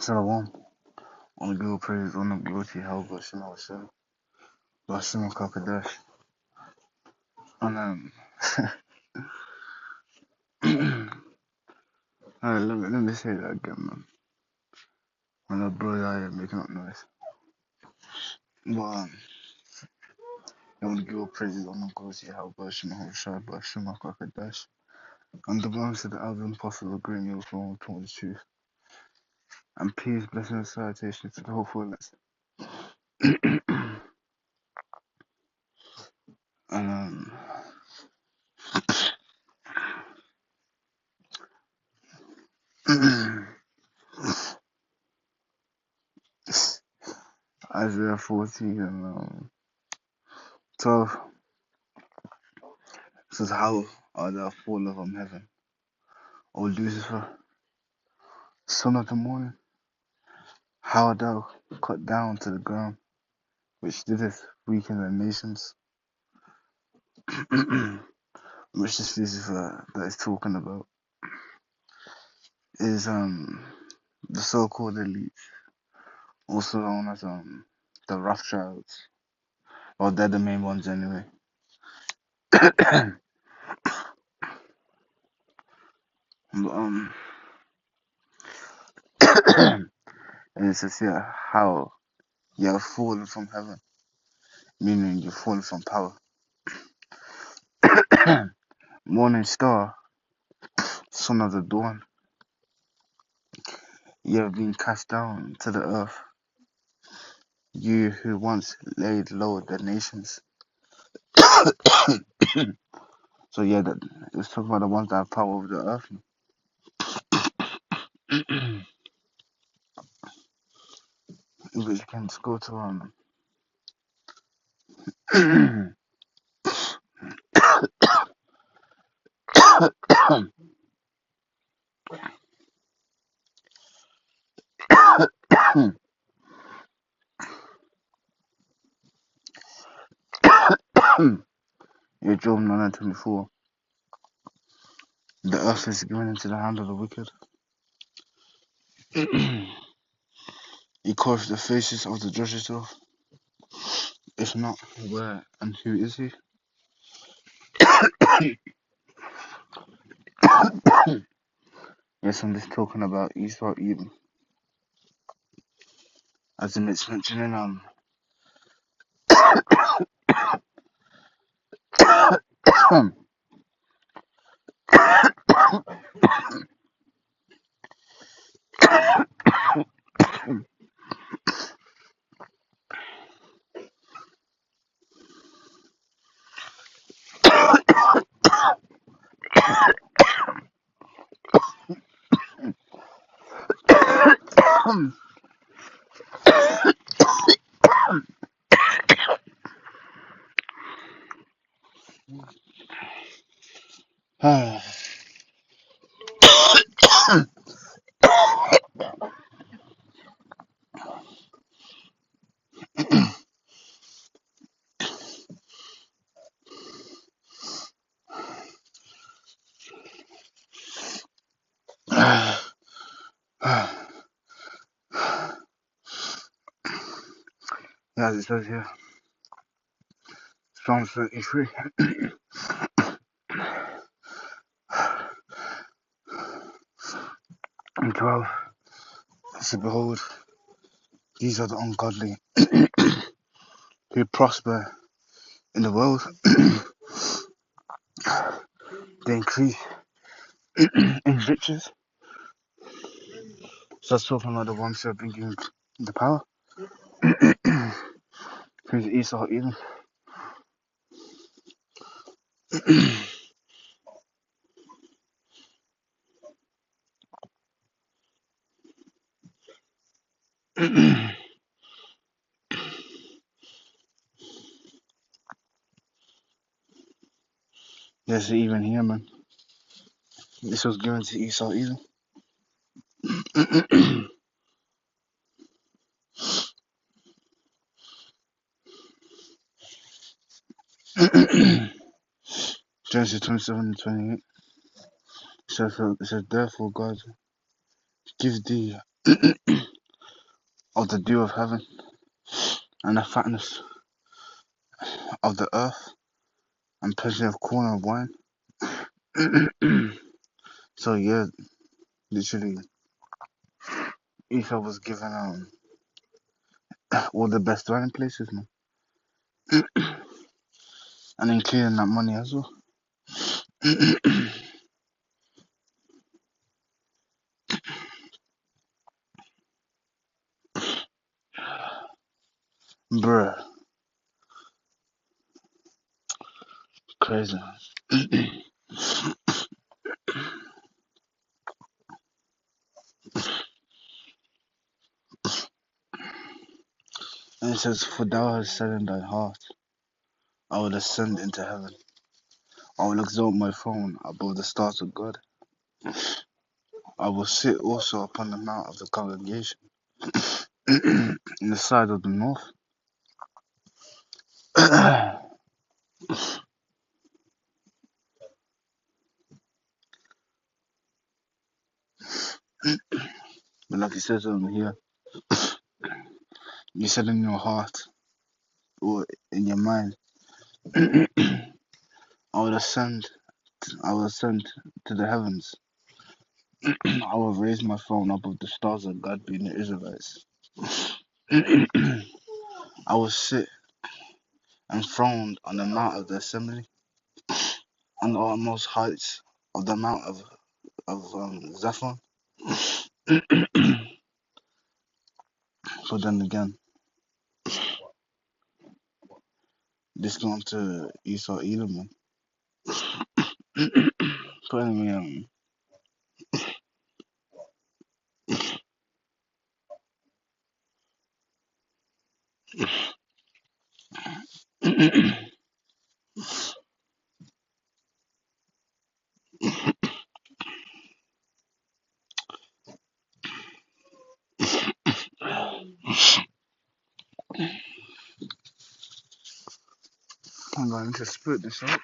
Shalom. On the good praise, on the guilty, how Bashima Hashem, Bashima Kakadash. And let me say that again, man. When the brother I am making up noise. But on the good praise, on the guilty, how Bashima Hashem, Bashima Kakadash. And the one said that I've been possible agreeing you from the truth. And peace, blessing, and salutation to the whole fullness. And Isaiah 14 and 12 says, how art thou fallen from heaven, O Lucifer, son of the morning? How art thou cut down to the ground, which didst weaken the nations? Which this Lucifer that is talking about is the so-called elite, also known as the Rothschilds. Well, they're the main ones anyway. But, and it says here how you have fallen from heaven, meaning you've fallen from power. Morning star, son of the dawn, you have been cast down to the earth, you who once laid low the nations. So yeah, that it's talking about the ones that have power over the earth. Which can just go to your Job 9:24. The earth is given into the hand of the wicked. He carves the faces of the judges off. If not, where and who is he? Yes, I'm just talking about Esau Edom. As in it's mentioning as it says here, Psalm 33 and 12. It said, behold, these are the ungodly who prosper in the world. They increase in riches. So that's talking about the ones who are bringing the power. Who's Esau Edom. Yes, even here, man. This was given to Esau Edom. Genesis 27:28. It says, therefore God give thee of the dew of heaven, and the fatness of the earth, and plenty of corn and wine. So yeah, literally, Esau was given all the best dwelling places, man, and including that money as well. Bruh, crazy. And it says, "For thou hast said in thy heart, I will ascend into heaven. I will exalt my throne above the stars of God. I will sit also upon the mount of the congregation, in the side of the north." But like it says over here, you said in your heart or in your mind, I will ascend. I will ascend to the heavens. I will raise my throne above the stars of God, being the Israelites. I will sit enthroned on the mount of the assembly, on the utmost heights of the mount of Zephon. So then again, this going to Esau Elam. So anyway, I'm going to split this up.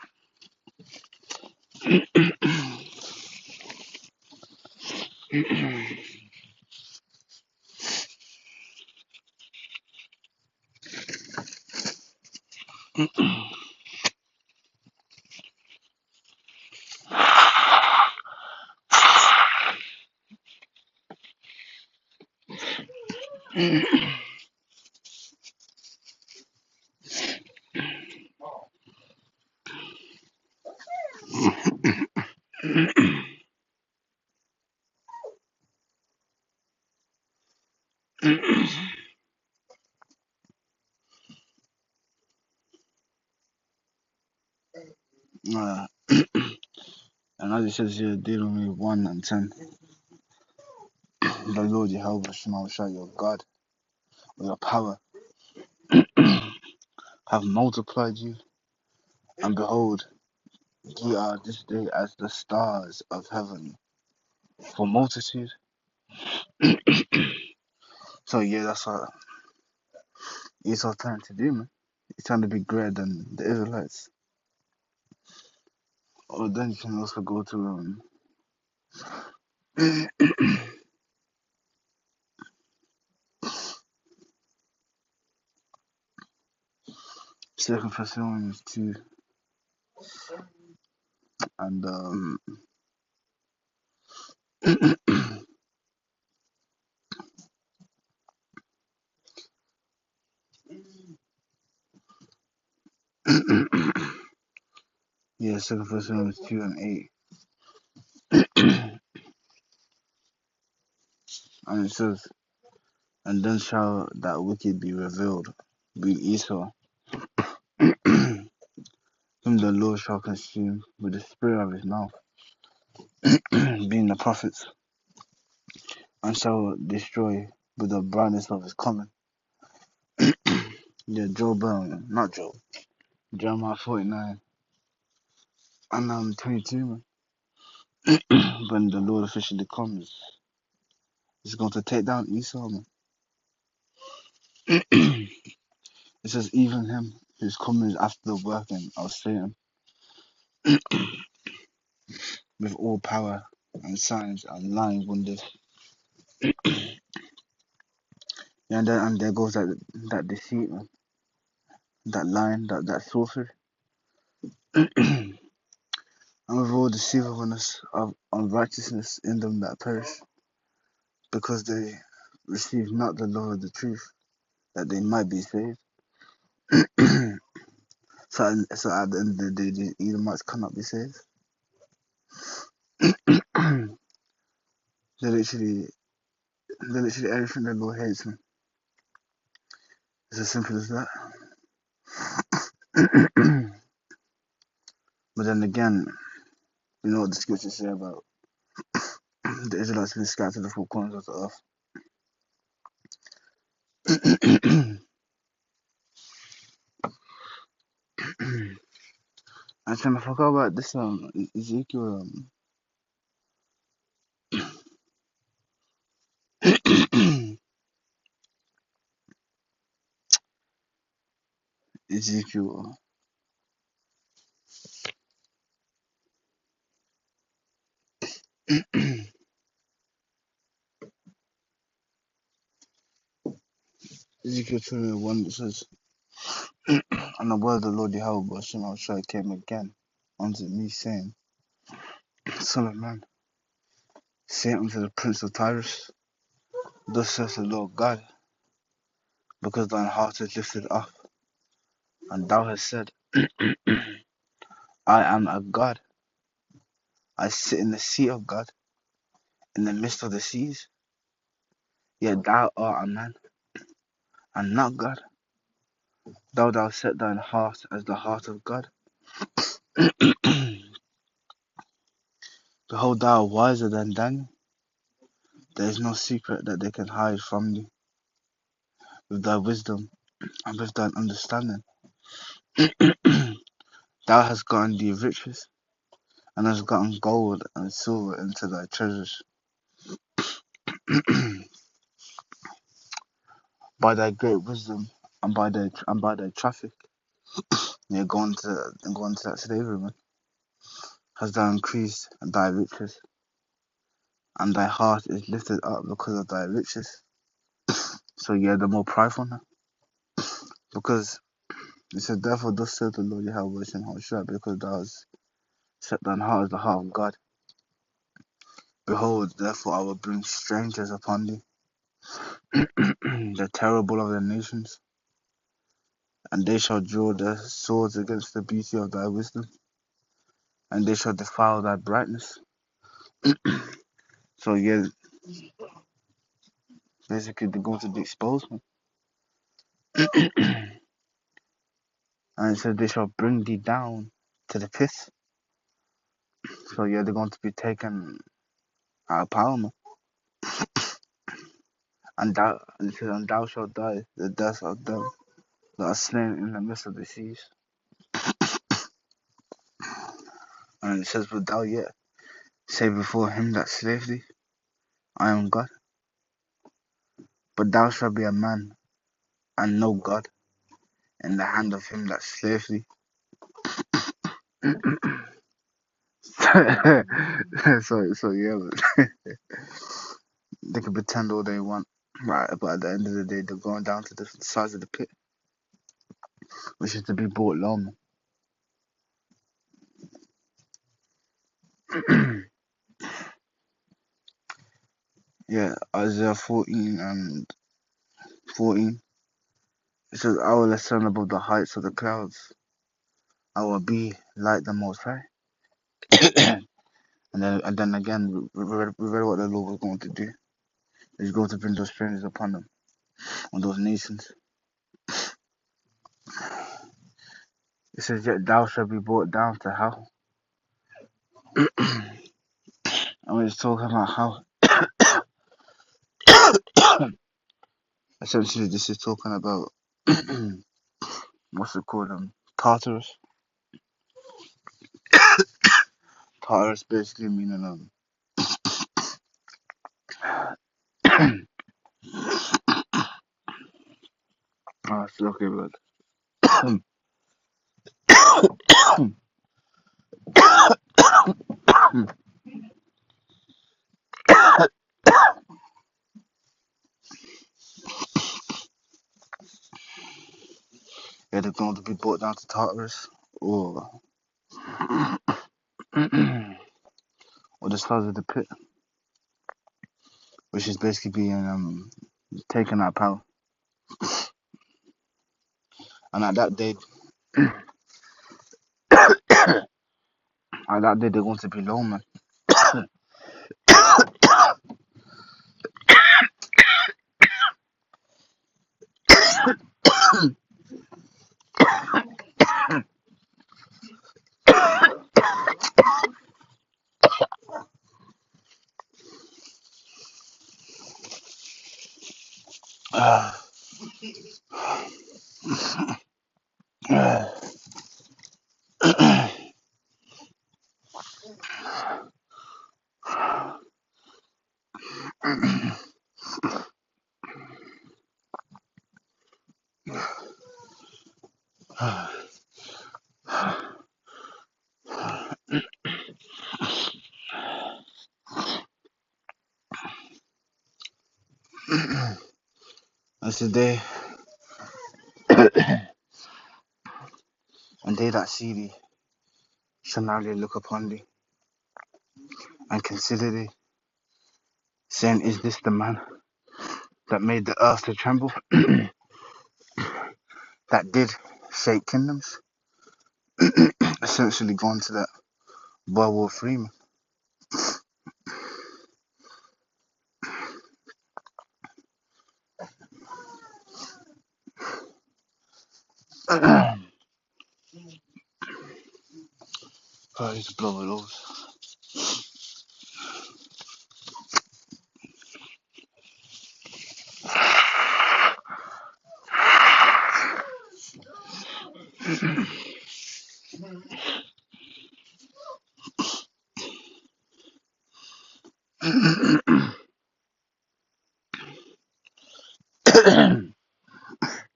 Uh, and as it says here, Deuteronomy 1 and 10, the Lord Jehovah Shema Shai, your God, with your power, have multiplied you, and behold, ye are this day as the stars of heaven for multitude. So yeah, that's what Esau trying to do, man. He's trying to be greater than the Israelites. Or then you can also go to 2 Thessalonians 2 and yeah, 2 Thessalonians 2 and 8. And it says, "And then shall that wicked be revealed, be Esau, whom the Lord shall consume with the spirit of his mouth, being the prophets, and shall destroy with the brightness of his coming." Yeah, Job, not Job, Jeremiah 49 and 22, man. When the Lord officially comes, he's going to take down Esau, man. It says, "Even him whose coming is after the working of Satan, with all power and signs and lying wonders, Yeah, and there goes that deceit, man, that lying, that sorcery, and with all deceivableness of unrighteousness in them that perish, because they receive not the love of the truth, that they might be saved. So at the end of the day, the Edomites cannot be saved. They literally, they literally everything the Lord hates, man. It's as simple as that. But then again, you know what the scriptures say about the Israelites being scattered to the four corners of the earth. I trying to forget about this Ezekiel Ezekiel Ezekiel 21 that says, and the word of the Lord Yahweh Shema came again unto me, saying, Son of man, say unto the prince of Tyrus, thus says the Lord God, because thine heart is lifted up, and thou hast said, I am a God, I sit in the seat of God, in the midst of the seas, yet thou art a man, and not God, though thou set thine heart as the heart of God. Behold, thou art wiser than Daniel. There is no secret that they can hide from thee. With thy wisdom and with thine understanding, thou hast gotten thee riches, and hast gotten gold and silver into thy treasures. By thy great wisdom and by thy traffic, yeah, going to that slavery, man, hast thou increased thy riches, and thy heart is lifted up because of thy riches. So yeah, the more prideful now, because it said, therefore thus saith the Lord Yahweh Shema, because thou hast set thine heart as the heart of God. Behold, therefore I will bring strangers upon thee, the terrible of the nations, and they shall draw their swords against the beauty of thy wisdom, and they shall defile thy brightness. So yeah, basically they're going to be exposed, man. And it says they shall bring thee down to the pit. So yeah, they're going to be taken out of power, man. And it says, and thou shalt die the death of them that are slain in the midst of the seas. And it says, but thou yet say before him that slaved thee, I am God. But thou shalt be a man and no God in the hand of him that slaved thee. So yeah, they can pretend all they want, right? But at the end of the day, they're going down to the size of the pit, which is to be brought low, man. Yeah, Isaiah 14 and 14. It says, I will ascend above the heights of the clouds. I will be like the Most High. and then again, we read what the Lord was going to do. He's going to bring those strangers upon them, on those nations. It says, yet thou shalt be brought down to hell. And when it's talking about how, essentially this is talking about, what's it called, Tartarus. Tartarus basically meaning, oh, it's okay, but going to be brought down to Tartarus, or or the stars of the pit, which is basically being taken out of power. And at that day, they're going to be low, man. That's the day, and they that see thee shall now look upon thee and consider thee, saying, is this the man that made the earth to tremble, that did shake kingdoms? Essentially going to that World War III, man. Oh, he's blow it lows.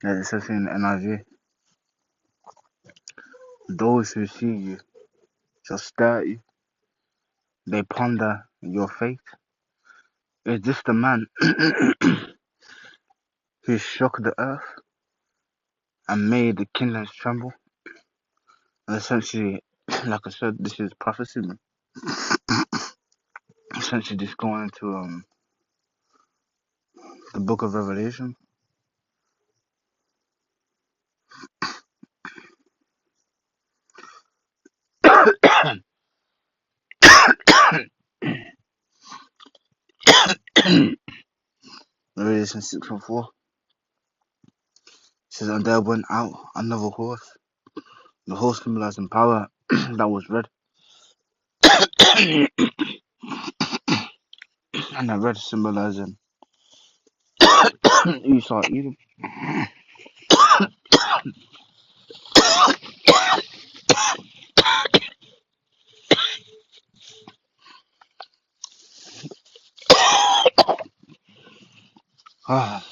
Yeah, it says in the NIV, those who see you shall stare at you, they ponder your fate. Is this the man who shook the earth and made the kingdoms tremble? And essentially, like I said, this is prophecy, man. Essentially, just going into the book of Revelation. Revelation 6:4 says, and there went out another horse, the horse symbolizing power that was red, and the red symbolizing Esau, Edom. Ah.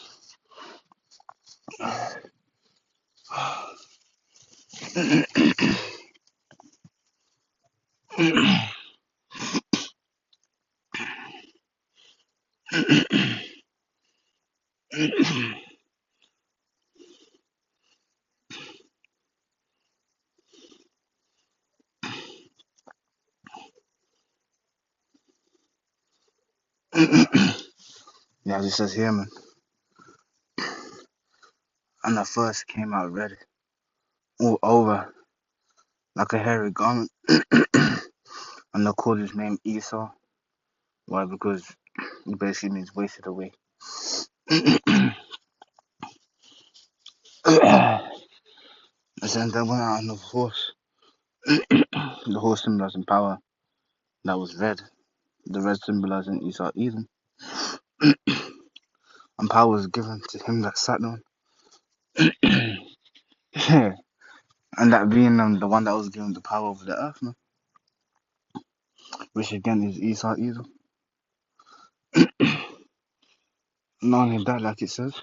Yeah, it says here, man. And the first came out red, all over, like a hairy garment. And they called his name Esau. Why? Because it basically means wasted away. And then went out on the horse. The horse symbolizing power that was red. The red symbolizing Esau, Edom. And power was given to him that sat on. Yeah. And that being the one that was given the power over the earth, man. Which again is Esau, Edom. Not only that, like it says.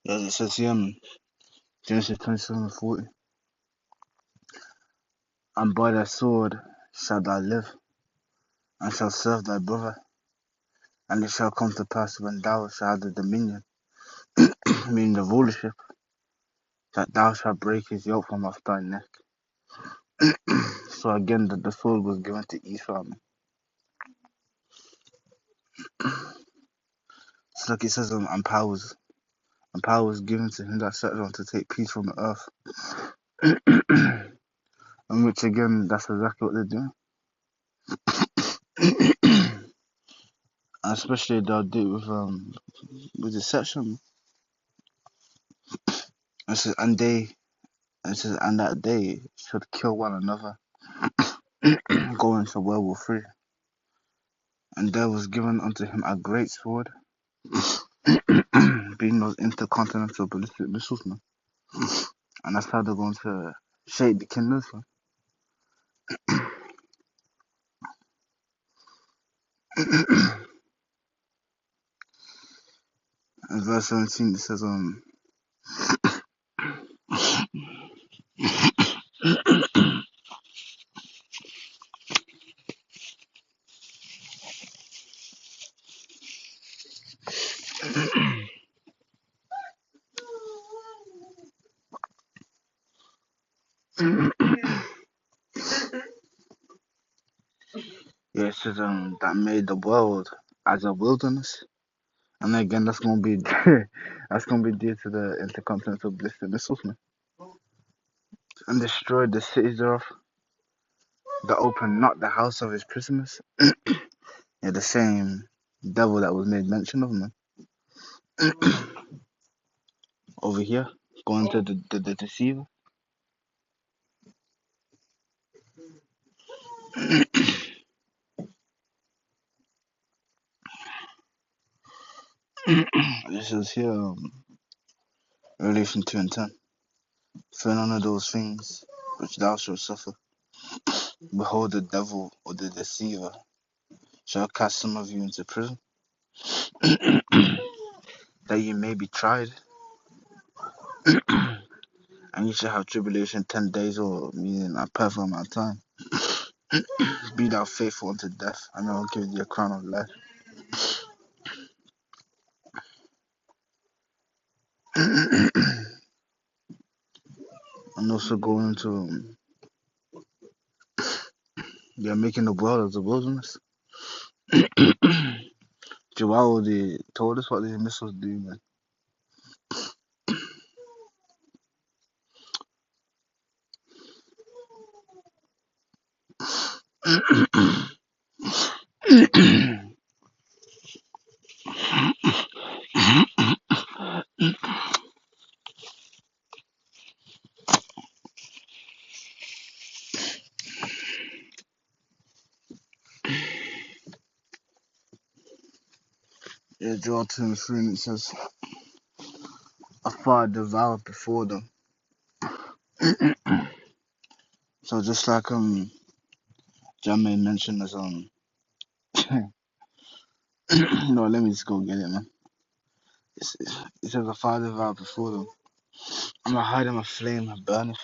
Yeah, it says here in Genesis 27:40, and by thy sword shalt thou live, and shalt serve thy brother. And it shall come to pass when thou shalt have the dominion, meaning the rulership, that thou shalt break his yoke from off thy neck. So again, the sword was given to Esau. It's like it says, and power was given to him that sat on to take peace from the earth. And which again, that's exactly what they're doing. And especially they'll do it with deception. It says, and that day should kill one another, going to werewolf free. And there was given unto him a great sword, being those intercontinental ballistic missiles, man. And that's how they're going to shake the kingdoms, man. In verse 17 it says, yeah, it says, that made the world as a wilderness. And again, that's gonna be that's gonna be due to the intercontinental ballistic missiles, man. And destroyed the cities thereof, that opened not the house of his prisoners. Yeah, the same devil that was made mention of, man. Over here, going to the deceiver. This is here, Revelation 2 and 10. For none of those things which thou shalt suffer, behold, the devil or the deceiver shall cast some of you into prison, that you may be tried, and you shall have tribulation 10 days, or meaning a perfect amount of time. Be thou faithful unto death, and I will give thee a crown of life. And also going into, they're making the world as a wilderness. Joel already told us what these missiles do, man. Yeah, Joel 2 and 3, and it says, a fire devoured before them. So just like Jermaine mentioned as no, let me just go get it, man. It says a fire devoured before them. I'm gonna hide in a flame and burneth.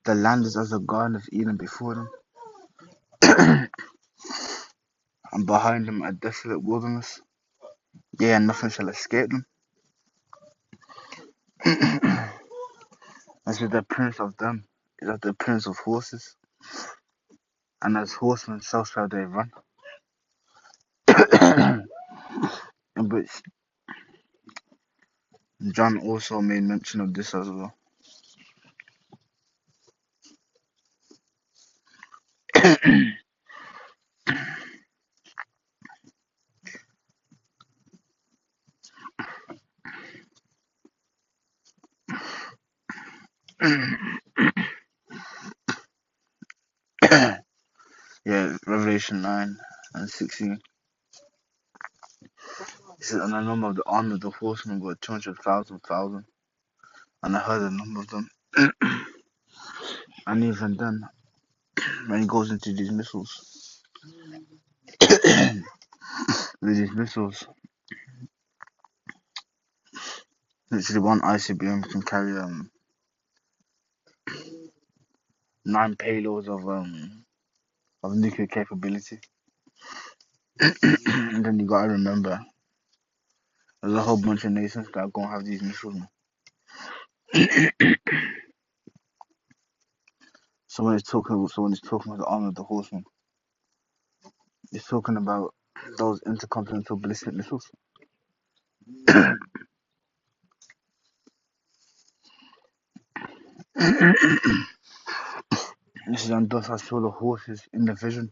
The land is as a garden of Eden before them, and behind them a desolate wilderness. Yeah, and nothing shall escape them. And so the prince of them is as the prince of horses, and as horsemen so shall they run. In which John also made mention of this as well. Yeah, Revelation 9 and 16. It says, and the number of the army of the horsemen were 200,000, and I heard the number of them. And even then, when he goes into these missiles, with these missiles. Literally, one ICBM can carry 9 payloads of nuclear capability. And then you gotta remember, there's a whole bunch of nations that are gonna have these missiles. Man. So when it's talking about the arm of the horseman, it's talking about those intercontinental ballistic missiles. This is and thus I saw the horses in the vision.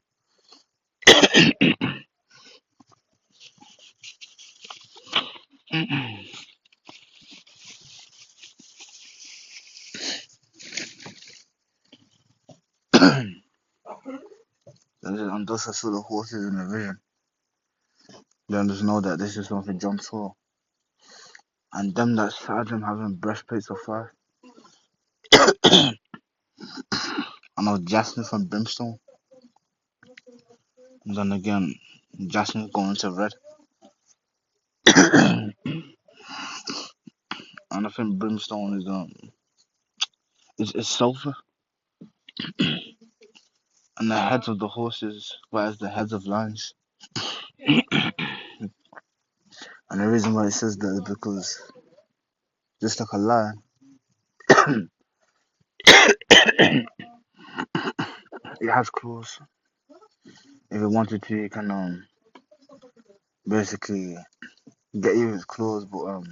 And thus I saw the horses in the vision. Then just know that this is something John saw. And them that sat them having breastplates of fire. And of jasmine from brimstone. And then again, jasmine going to red. And I think brimstone is sulfur. And the heads of the horses were as the heads of lions. And the reason why it says that is because just like a lion, it has claws. If it wanted to, it can basically get you with its claws, but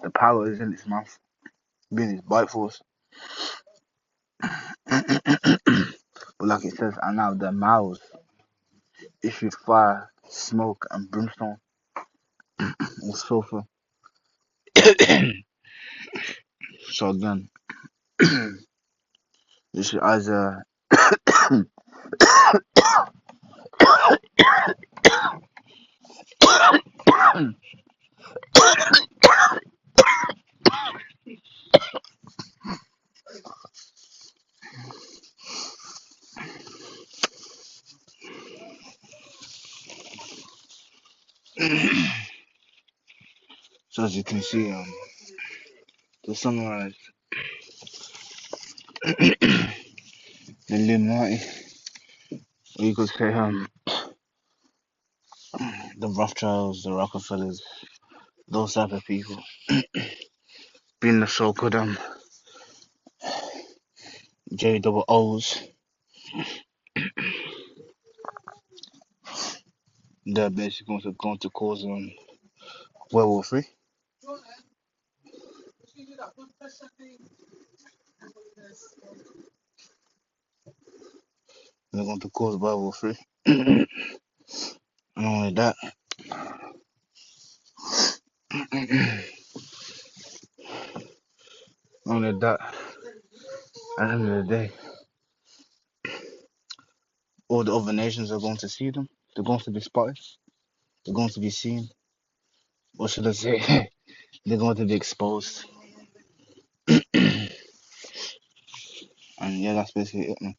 the power is in its mouth, being its bite force. But like it says, and now their mouths issue fire, smoke, and brimstone or sulfur. So again, you should either so as you can see, to summarize, the Illuminati, or you could say the Rothschilds, the Rockefellers, those type of people, being the so-called J double O's, they're basically going to cause World War Three. They're going to cause World War Three. And only that, only that, at the end of the day, all the other nations are going to see them. They're going to be spotted. They're going to be seen. What should I say? They're going to be exposed. And yeah, that's basically it, man.